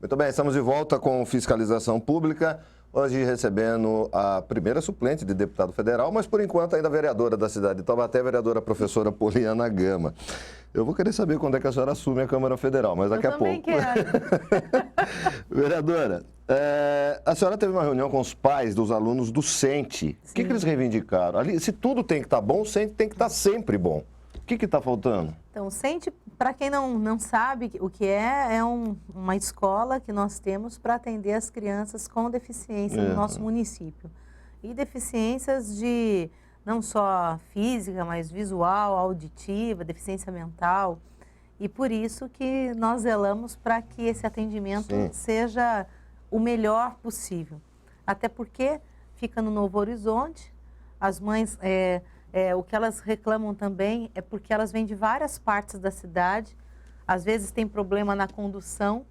Muito bem, estamos de volta com Fiscalização Pública, hoje recebendo a primeira suplente de deputado federal, mas por enquanto ainda vereadora da cidade de Taubaté, vereadora professora Poliana Gama. Eu vou querer saber quando é que a senhora assume a Câmara Federal, mas daqui a pouco. Eu também quero. Vereadora, a senhora teve uma reunião com os pais dos alunos do CENTE. O que eles reivindicaram? Ali, se tudo tem que estar bom, o CENTE tem que estar sempre bom. O que está faltando? Então, o CENTE, para quem não sabe o que é uma escola que nós temos para atender as crianças com deficiência no nosso município. E deficiências de não só física, mas visual, auditiva, deficiência mental. E por isso que nós zelamos para que esse atendimento seja o melhor possível. Até porque fica no Novo Horizonte, as mães... o que elas reclamam também é porque elas vêm de várias partes da cidade, às vezes tem problema na condução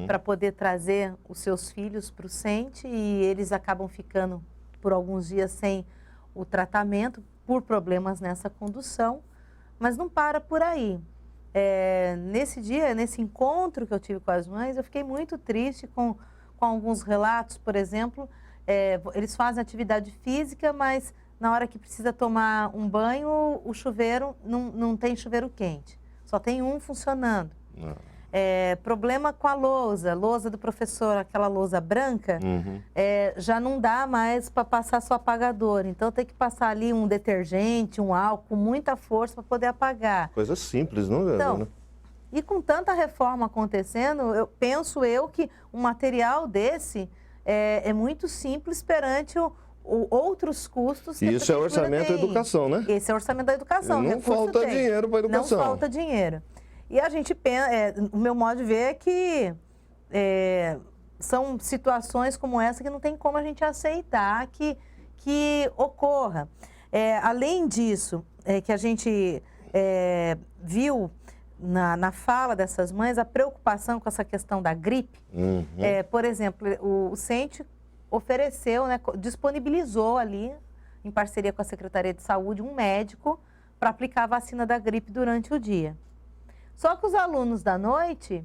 para poder trazer os seus filhos para o CENTE e eles acabam ficando por alguns dias sem o tratamento por problemas nessa condução, mas não para por aí. Nesse dia, nesse encontro que eu tive com as mães, eu fiquei muito triste com alguns relatos, por exemplo, eles fazem atividade física, mas na hora que precisa tomar um banho, o chuveiro não tem chuveiro quente. Só tem um funcionando. Problema com a lousa do professor, aquela lousa branca, já não dá mais para passar só apagador. Então tem que passar ali um detergente, um álcool, com muita força para poder apagar. Coisa simples, não é? Então, e com tanta reforma acontecendo, penso que um material desse é muito simples perante outros custos que isso é orçamento da educação, né? Esse é orçamento da educação. Não falta dinheiro para a educação. Não falta dinheiro. E a gente pensa, o meu modo de ver é que são situações como essa que não tem como a gente aceitar que ocorra. Além disso, que a gente viu na fala dessas mães, a preocupação com essa questão da gripe. Por exemplo, o CENTE ofereceu, disponibilizou ali, em parceria com a Secretaria de Saúde, um médico para aplicar a vacina da gripe durante o dia. Só que os alunos da noite,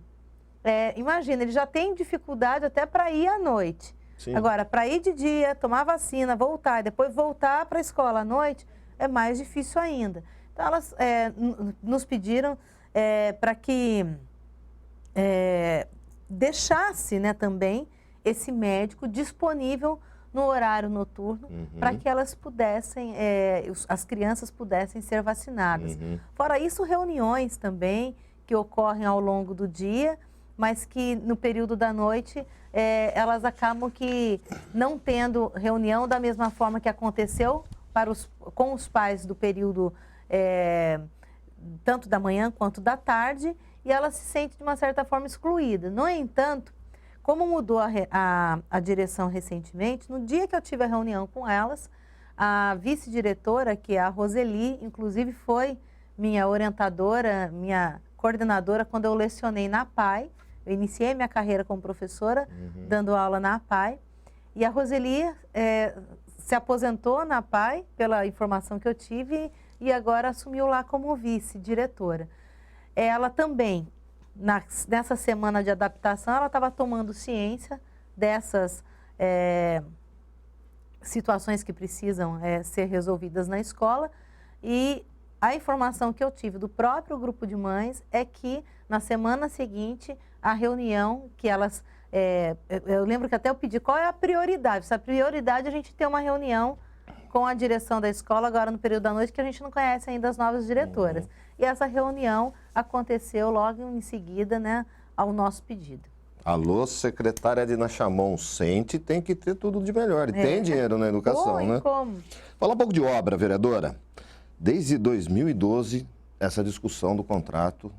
imagina, eles já têm dificuldade até para ir à noite. Sim. Agora, para ir de dia, tomar vacina, voltar e depois voltar para a escola à noite, é mais difícil ainda. Então, elas nos pediram para que deixasse, também esse médico disponível no horário noturno para que elas pudessem, as crianças pudessem ser vacinadas. Fora isso, reuniões também que ocorrem ao longo do dia, mas que no período da noite elas acabam que não tendo reunião da mesma forma que aconteceu com os pais do período tanto da manhã quanto da tarde, e ela se sente de uma certa forma excluída. No entanto, como mudou a direção recentemente, no dia que eu tive a reunião com elas, a vice-diretora, que é a Roseli, inclusive foi minha orientadora, minha coordenadora quando eu lecionei na APAE. Eu iniciei minha carreira como professora, dando aula na APAE. E a Roseli se aposentou na APAE, pela informação que eu tive, e agora assumiu lá como vice-diretora. Ela também... Nessa semana de adaptação, ela estava tomando ciência dessas situações que precisam ser resolvidas na escola, e a informação que eu tive do próprio grupo de mães é que na semana seguinte, a reunião que elas... eu lembro que até eu pedi qual é a prioridade. Se a prioridade é a gente ter uma reunião com a direção da escola agora no período da noite, que a gente não conhece ainda as novas diretoras. E essa reunião aconteceu logo em seguida, ao nosso pedido. Alô, secretária Dina Chamon, o CENTE tem que ter tudo de melhor. E tem dinheiro na educação, né? Como? Fala um pouco de obra, vereadora. Desde 2012, essa discussão do contrato,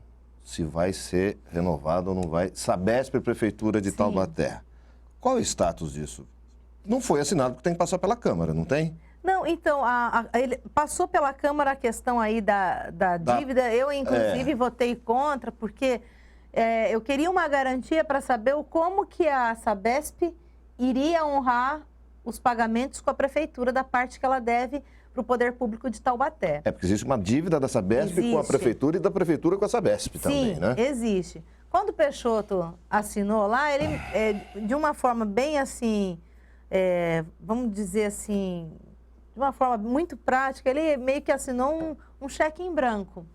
se vai ser renovado ou não vai. Sabesp e Prefeitura de Taubaté. Qual é o status disso? Não foi assinado porque tem que passar pela Câmara, não tem? Não, então, ele passou pela Câmara a questão aí da dívida. Eu, inclusive, votei contra, porque eu queria uma garantia para saber como que a Sabesp iria honrar os pagamentos com a Prefeitura da parte que ela deve para o Poder Público de Taubaté. Porque existe uma dívida da Sabesp com a Prefeitura e da Prefeitura com a Sabesp também, né? Sim, existe. Quando o Peixoto assinou lá, ele, de uma forma bem assim, vamos dizer assim, de uma forma muito prática, ele meio que assinou um cheque em branco.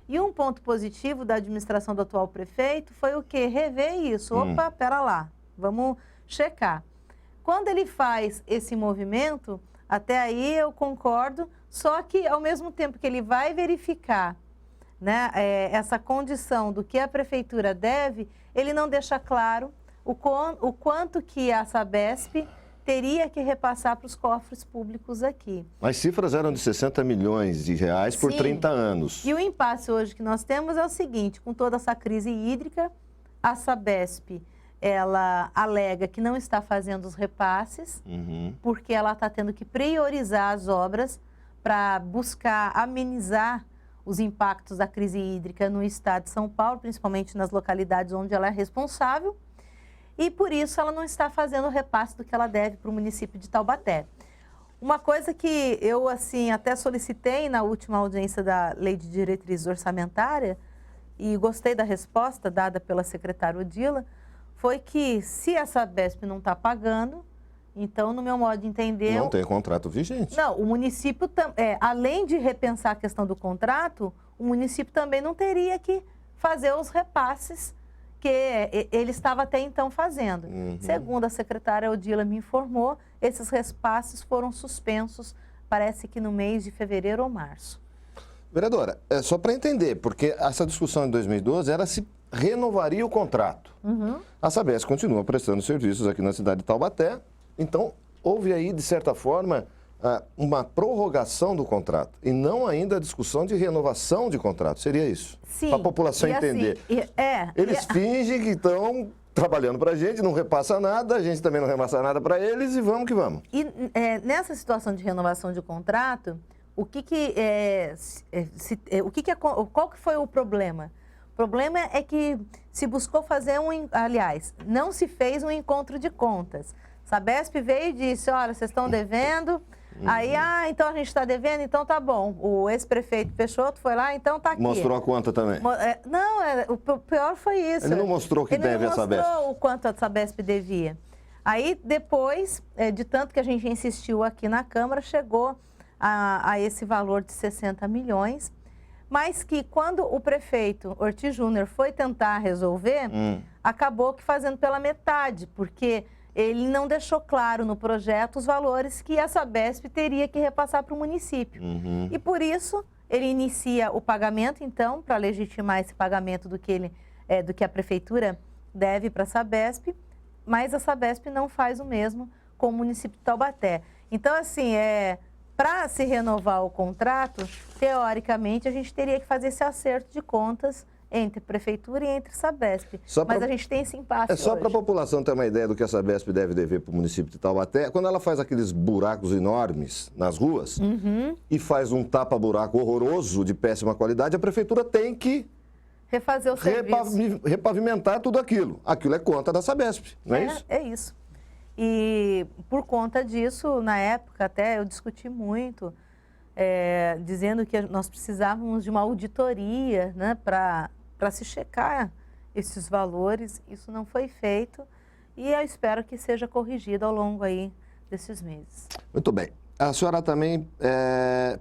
E um ponto positivo da administração do atual prefeito foi o quê? Rever isso. Opa, pera lá, vamos checar. Quando ele faz esse movimento, até aí eu concordo, só que ao mesmo tempo que ele vai verificar, né, essa condição do que a prefeitura deve, ele não deixa claro o quanto que a Sabesp teria que repassar para os cofres públicos aqui. As cifras eram de 60 milhões de reais por 30 anos. E o impasse hoje que nós temos é o seguinte, com toda essa crise hídrica, a Sabesp, ela alega que não está fazendo os repasses, porque ela está tendo que priorizar as obras para buscar amenizar os impactos da crise hídrica no estado de São Paulo, principalmente nas localidades onde ela é responsável, e por isso ela não está fazendo o repasse do que ela deve para o município de Taubaté. Uma coisa que eu assim até solicitei na última audiência da Lei de Diretriz Orçamentária, e gostei da resposta dada pela secretária Odila, foi que se a Sabesp não está pagando, então, no meu modo de entender... Não tem contrato vigente. Não, o município, além de repensar a questão do contrato, o município também não teria que fazer os repasses que ele estava até então fazendo. Segundo a secretária Odila me informou, esses repasses foram suspensos, parece que no mês de fevereiro ou março. Vereadora, só para entender, porque essa discussão em 2012 era se renovaria o contrato. A Sabesp continua prestando serviços aqui na cidade de Taubaté, então houve aí, de certa forma, uma prorrogação do contrato e não ainda a discussão de renovação de contrato. Seria isso? Sim. Para a população entender. Assim, eles fingem que estão trabalhando para a gente, não repassa nada, a gente também não repassa nada para eles e vamos que vamos. E nessa situação de renovação de contrato, qual que foi o problema? O problema é que se buscou fazer aliás, não se fez um encontro de contas. Sabesp veio e disse, olha, vocês estão devendo, aí, então a gente está devendo, então tá bom. O ex-prefeito Peixoto foi lá, então tá aqui. Mostrou a conta também? Não, o pior foi isso. Ele não mostrou que deve a Sabesp. Ele não mostrou o quanto a Sabesp devia. Aí, depois, de tanto que a gente insistiu aqui na Câmara, chegou a esse valor de 60 milhões, mas que quando o prefeito Ortiz Júnior foi tentar resolver, acabou que fazendo pela metade, porque ele não deixou claro no projeto os valores que a Sabesp teria que repassar para o município. E por isso, ele inicia o pagamento, então, para legitimar esse pagamento do que a prefeitura deve para a Sabesp, mas a Sabesp não faz o mesmo com o município de Taubaté. Então, assim, para se renovar o contrato, teoricamente, a gente teria que fazer esse acerto de contas entre prefeitura e entre Sabesp. Mas a gente tem esse impasse só para a população ter uma ideia do que a Sabesp deve dever para o município de Taubaté. Quando ela faz aqueles buracos enormes nas ruas e faz um tapa-buraco horroroso de péssima qualidade, a prefeitura tem que refazer o serviço. Repavimentar tudo aquilo. Aquilo é conta da Sabesp, não é isso? É isso. E por conta disso, na época até eu discuti muito, dizendo que nós precisávamos de uma auditoria, né, para se checar esses valores. Isso não foi feito e eu espero que seja corrigido ao longo aí desses meses. Muito bem. A senhora também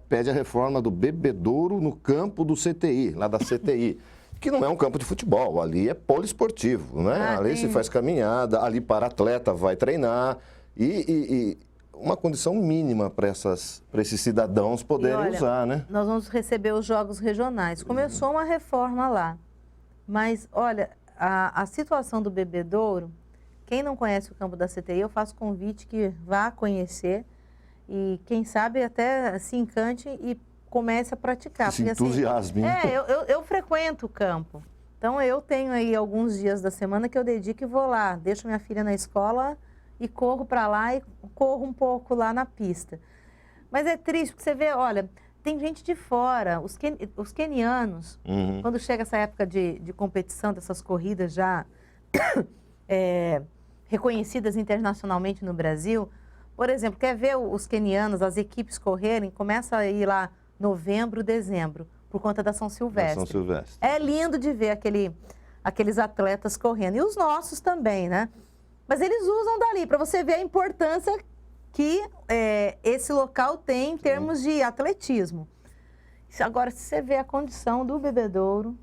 pede a reforma do bebedouro no campo do CTI, lá da CTI. Que não é um campo de futebol, ali é poliesportivo, né? Ali se faz caminhada, ali para atleta vai treinar e uma condição mínima para esses cidadãos poderem usar, né? Nós vamos receber os jogos regionais. Começou uma reforma lá, mas olha, a situação do bebedouro, quem não conhece o campo da CTI, eu faço convite que vá conhecer e quem sabe até se encante e comece a praticar. Se entusiasme. Eu frequento o campo. Então, eu tenho aí alguns dias da semana que eu dedico e vou lá. Deixo minha filha na escola e corro para lá e corro um pouco lá na pista. Mas é triste, porque você vê, olha, tem gente de fora, os quenianos, quando chega essa época de competição, dessas corridas já reconhecidas internacionalmente no Brasil, por exemplo, quer ver os quenianos, as equipes correrem, começa a ir lá novembro, dezembro, por conta da São Silvestre. São Silvestre. É lindo de ver aqueles atletas correndo. E os nossos também, né? Mas eles usam dali, para você ver a importância que esse local tem em termos de atletismo. Agora, se você vê a condição do bebedouro,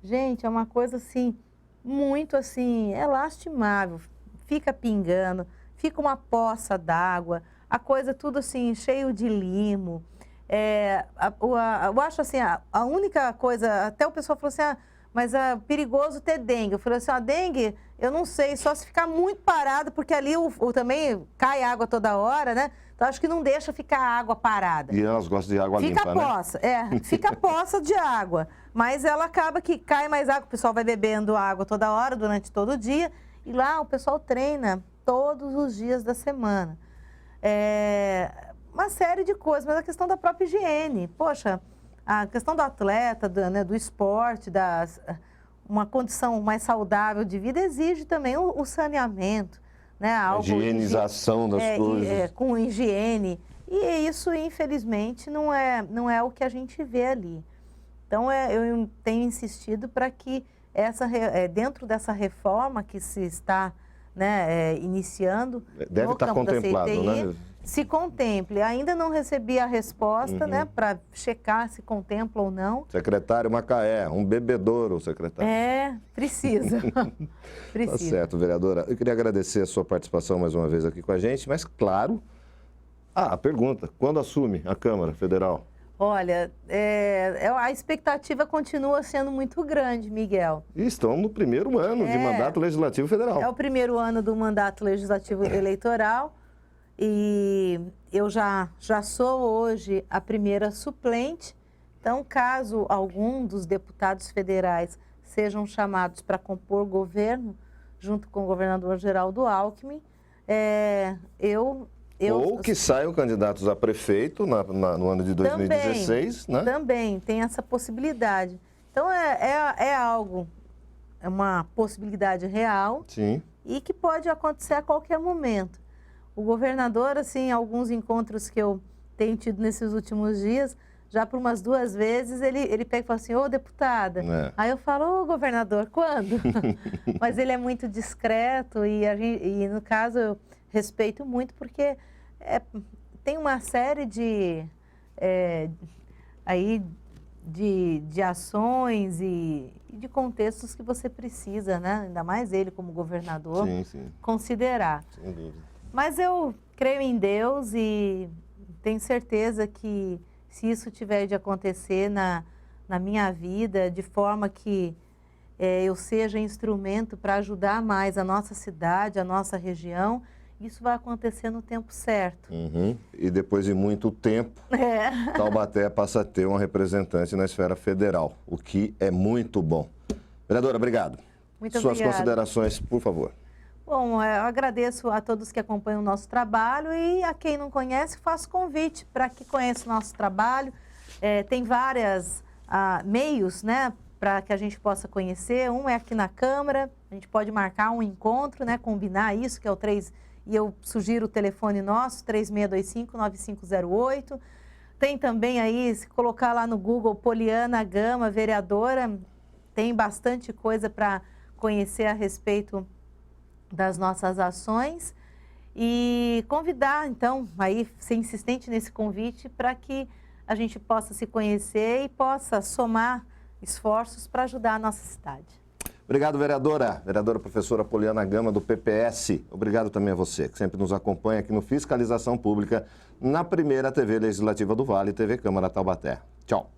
gente, é uma coisa assim, muito assim, é lastimável. Fica pingando, fica uma poça d'água, a coisa tudo assim, cheio de limo. Eu acho assim, a única coisa, até o pessoal falou assim, mas é perigoso ter dengue. Eu falei assim, a dengue, eu não sei, só se ficar muito parado, porque ali também cai água toda hora, né? Então, acho que não deixa ficar a água parada. E elas gostam de água limpa, poça, né? Fica poça de água. Mas ela acaba que cai mais água, o pessoal vai bebendo água toda hora, durante todo o dia. E lá o pessoal treina todos os dias da semana. Uma série de coisas, mas a questão da própria higiene. Poxa, a questão do atleta, do esporte, uma condição mais saudável de vida exige também o saneamento, né? A higienização das coisas. Com higiene. E isso, infelizmente, não é o que a gente vê ali. Então, eu tenho insistido para que dentro dessa reforma que se está, né, iniciando, deve estar contemplado, CTI, né? Se contemple. Ainda não recebi a resposta, né, para checar se contempla ou não. Secretário Macaé, um bebedouro, secretário. Precisa. Tá certo, vereadora. Eu queria agradecer a sua participação mais uma vez aqui com a gente, mas claro, a pergunta, quando assume a Câmara Federal? Olha, a expectativa continua sendo muito grande, Miguel. E estão no primeiro ano de mandato legislativo federal. É o primeiro ano do mandato legislativo eleitoral. E eu já sou hoje a primeira suplente, então caso algum dos deputados federais sejam chamados para compor governo, junto com o governador Geraldo Alckmin, ou que saiam candidatos a prefeito no ano de 2016, né? Também tem essa possibilidade. Então é uma possibilidade real. Sim. E que pode acontecer a qualquer momento. O governador, assim, alguns encontros que eu tenho tido nesses últimos dias, já por umas 2 vezes, ele pega e fala assim, ô deputada. Aí eu falo, ô governador, quando? Mas ele é muito discreto e no caso, eu respeito muito porque tem uma série de ações e de contextos que você precisa, né? Ainda mais ele como governador, considerar. Sem dúvida. Mas eu creio em Deus e tenho certeza que se isso tiver de acontecer na minha vida, de forma que eu seja instrumento para ajudar mais a nossa cidade, a nossa região, isso vai acontecer no tempo certo. E depois de muito tempo, Taubaté passa a ter uma representante na esfera federal, o que é muito bom. Vereadora, obrigado. Muito Suas obrigada. considerações, por favor. Bom, eu agradeço a todos que acompanham o nosso trabalho e a quem não conhece, faço convite para que conheça o nosso trabalho. Tem vários meios, né, para que a gente possa conhecer. Um é aqui na Câmara, a gente pode marcar um encontro, né, combinar isso, que é o 3, e eu sugiro o telefone nosso, 3625-9508. Tem também aí, se colocar lá no Google, Poliana Gama, vereadora, tem bastante coisa para conhecer a respeito das nossas ações e convidar, então, aí ser insistente nesse convite para que a gente possa se conhecer e possa somar esforços para ajudar a nossa cidade. Obrigado, vereadora. Vereadora professora Poliana Gama, do PPS. Obrigado também a você, que sempre nos acompanha aqui no Fiscalização Pública, na primeira TV Legislativa do Vale, TV Câmara Taubaté. Tchau.